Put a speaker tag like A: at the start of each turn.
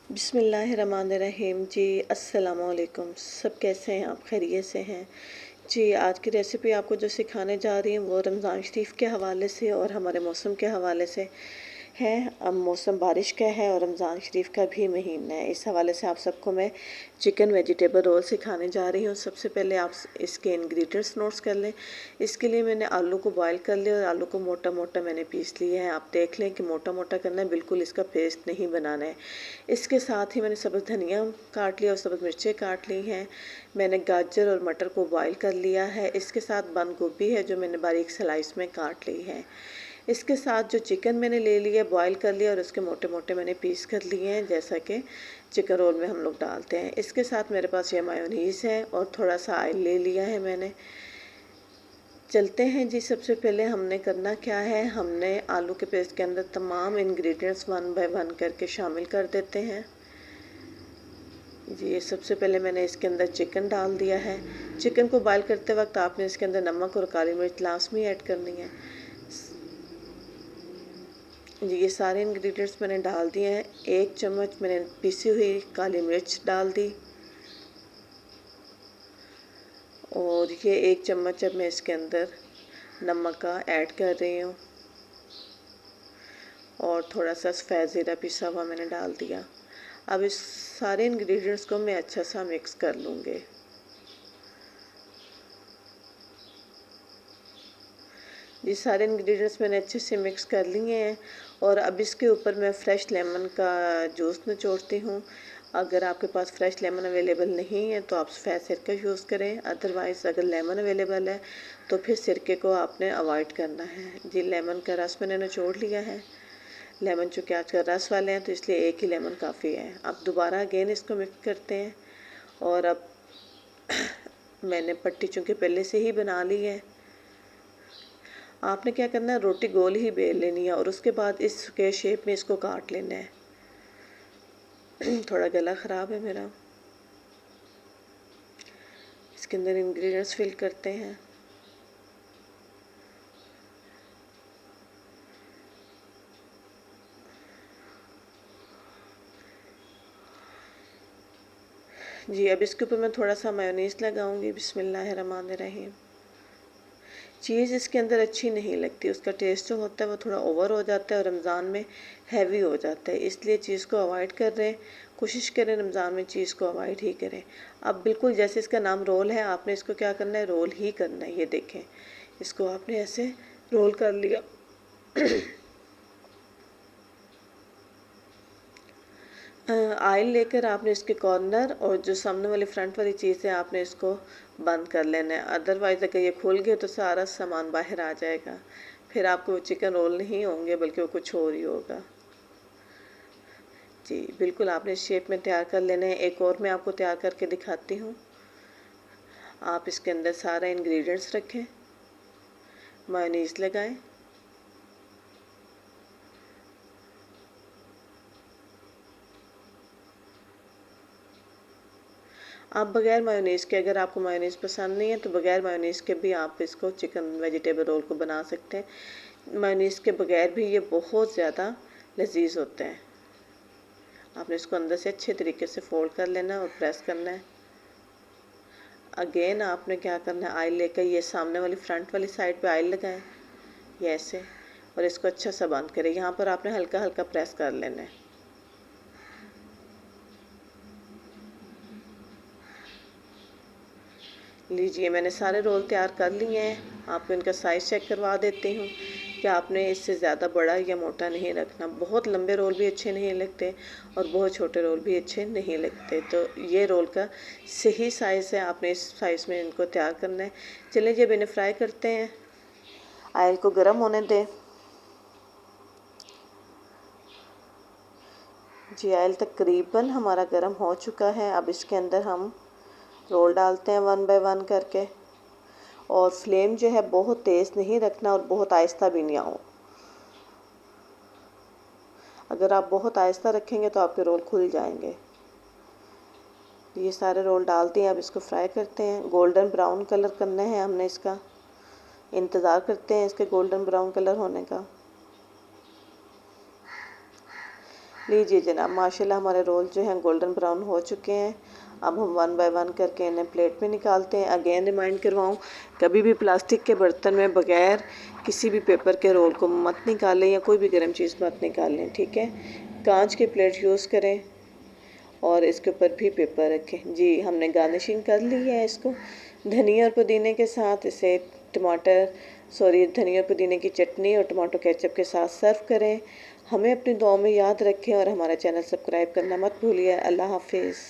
A: बिस्मिल्लाहिर्रहमानिर्रहीम जी। अस्सलाम वालेकुम। सब कैसे हैं आप? खैरियत से हैं जी। आज की रेसिपी आपको जो सिखाने जा रही हूँ वो रमज़ान शरीफ के हवाले से और हमारे मौसम के हवाले से है। अब मौसम बारिश का है और रमज़ान शरीफ का भी महीना है। इस हवाले से आप सबको मैं चिकन वेजिटेबल रोल सिखाने जा रही हूँ। सबसे पहले आप इसके इंग्रेडिएंट्स नोट्स कर लें। इसके लिए मैंने आलू को बॉईल कर लिया और आलू को मोटा मोटा मैंने पीस लिया है। आप देख लें कि मोटा मोटा करना है, बिल्कुल इसका पेस्ट नहीं बनाना है। इसके साथ ही मैंने सब्ज़ धनिया काट लिया और सब्ज़ मिर्चें काट ली हैं। मैंने गाजर और मटर को बॉईल कर लिया है। इसके साथ बंद गोभी है जो मैंने बारीक स्लाइस में काट ली है। इसके साथ जो चिकन मैंने ले लिया, बॉईल कर लिया और उसके मोटे मोटे मैंने पीस कर लिए हैं, जैसा कि चिकन रोल में हम लोग डालते हैं। इसके साथ मेरे पास ये मायोनीज़ है और थोड़ा सा ऑयल ले लिया है मैंने। चलते हैं जी। सबसे पहले हमने करना क्या है, हमने आलू के पेस्ट के अंदर तमाम इंग्रेडिएंट्स वन बाय वन करके शामिल कर देते हैं जी। ये सबसे पहले मैंने इसके अंदर चिकन डाल दिया है। चिकन को बॉईल करते वक्त आपने इसके अंदर नमक और काली मिर्च लाजमी ऐड करनी है जी। ये सारे इंग्रेडिएंट्स मैंने डाल दिए हैं। 1 चम्मच मैंने पिसी हुई काली मिर्च डाल दी और ये 1 चम्मच अब मैं इसके अंदर नमक का ऐड कर रही हूँ और थोड़ा सा सफ़ेद ज़ीरा पिसा हुआ मैंने डाल दिया। अब इस सारे इंग्रेडिएंट्स को मैं अच्छा सा मिक्स कर लूँगी। ये सारे इंग्रेडिएंट्स मैंने अच्छे से मिक्स कर लिए हैं और अब इसके ऊपर मैं फ़्रेश लेमन का जूस निचोड़ती हूँ। अगर आपके पास फ़्रेश लेमन अवेलेबल नहीं है तो आप सफ़ेद सिरका यूज़ करें, अदरवाइज़ अगर लेमन अवेलेबल है तो फिर सिरके को आपने अवॉइड करना है जी। लेमन का रस मैंने निचोड़ लिया है। लेमन चूँकि आजकल रस वाले हैं तो इसलिए एक ही लेमन काफ़ी है। अब दोबारा अगेन इसको मिक्स करते हैं और अब मैंने पट्टी चूँकि पहले से ही बना ली है। आपने क्या करना है, रोटी गोल ही बेल लेनी है और उसके बाद इसके शेप में इसको काट लेना है। थोड़ा गला ख़राब है मेरा। इसके अंदर इंग्रेडिएंट्स फिल करते हैं। जी। अब इसके ऊपर मैं थोड़ा सा मायोनीज़ लगाऊंगी। बिस्मिल्लाहिर्रहमानिर्रहीम। चीज़ इसके अंदर अच्छी नहीं लगती, उसका टेस्ट जो होता है वो थोड़ा ओवर हो जाता है और रमज़ान में हैवी हो जाता है, इसलिए चीज़ को अवॉइड कर रहे हैं। कोशिश करें रमज़ान में चीज़ को अवॉइड ही करें। अब बिल्कुल जैसे इसका नाम रोल है, आपने इसको क्या करना है, रोल ही करना है। ये देखें, इसको आपने ऐसे रोल कर लिया। ऑयल लेकर आपने इसके कॉर्नर और जो सामने वाली फ्रंट वाली चीज़ है आपने इसको बंद कर लेना है। अदरवाइज़ अगर ये खुल गए तो सारा सामान बाहर आ जाएगा, फिर आपको वो चिकन रोल नहीं होंगे बल्कि वो कुछ और ही होगा जी। बिल्कुल आपने इस शेप में तैयार कर लेना है। एक और मैं आपको तैयार करके दिखाती हूँ। आप इसके अंदर सारा इंग्रेडिएंट्स रखें, मायोनीज़ लगाएं। आप बगैर मायोनीज़ के, अगर आपको मायोनीज़ पसंद नहीं है तो बगैर मायोनीज़ के भी आप इसको चिकन वेजिटेबल रोल को बना सकते हैं। मायोनीज़ के बगैर भी ये बहुत ज़्यादा लजीज होते हैं। आपने इसको अंदर से अच्छे तरीके से फोल्ड कर लेना और प्रेस करना है। अगेन आपने क्या करना है, ऑयल लेकर ये सामने वाली फ्रंट वाली साइड पे ऑयल लगाएं, ये ऐसे, और इसको अच्छा सा बंद करें। यहाँ पर आपने हल्का हल्का प्रेस कर लेना है। लीजिए, मैंने सारे रोल तैयार कर लिए हैं। आपको इनका साइज़ चेक करवा देती हूँ कि आपने इससे ज़्यादा बड़ा या मोटा नहीं रखना। बहुत लंबे रोल भी अच्छे नहीं लगते और बहुत छोटे रोल भी अच्छे नहीं लगते। तो ये रोल का सही साइज़ है, आपने इस साइज़ में इनको तैयार करना है। चलिए जी, अब इन्हें फ्राई करते हैं। ऑयल को गर्म होने दें जी। ऑयल तकरीबन हमारा गर्म हो चुका है। अब इसके अंदर हम रोल डालते हैं वन बाय वन करके, और फ्लेम जो है बहुत तेज़ नहीं रखना और बहुत आहिस्ता भी नहीं हो। अगर आप बहुत आहिस्ता रखेंगे तो आपके रोल खुल जाएंगे। ये सारे रोल डालते हैं। अब इसको फ्राई करते हैं। गोल्डन ब्राउन कलर करना है हमने इसका, इंतज़ार करते हैं इसके गोल्डन ब्राउन कलर होने का। लीजिए जनाब, माशाल्लाह हमारे रोल जो हैं गोल्डन ब्राउन हो चुके हैं। अब हम वन बाय वन करके इन्हें प्लेट में निकालते हैं। अगेन रिमाइंड करवाऊँ, कभी भी प्लास्टिक के बर्तन में बगैर किसी भी पेपर के रोल को मत निकालें या कोई भी गर्म चीज़ मत निकालें, ठीक है। कांच के प्लेट यूज़ करें और इसके ऊपर भी पेपर रखें। जी, हमने गार्निशिंग कर ली है इसको धनिया और पुदीने के साथ। इसे धनिया और पुदीने की चटनी और टमाटो केचप के साथ सर्व करें। हमें अपनी दुआओं में याद रखें और हमारा चैनल सब्सक्राइब करना मत भूलिए। अल्लाह हाफिज़।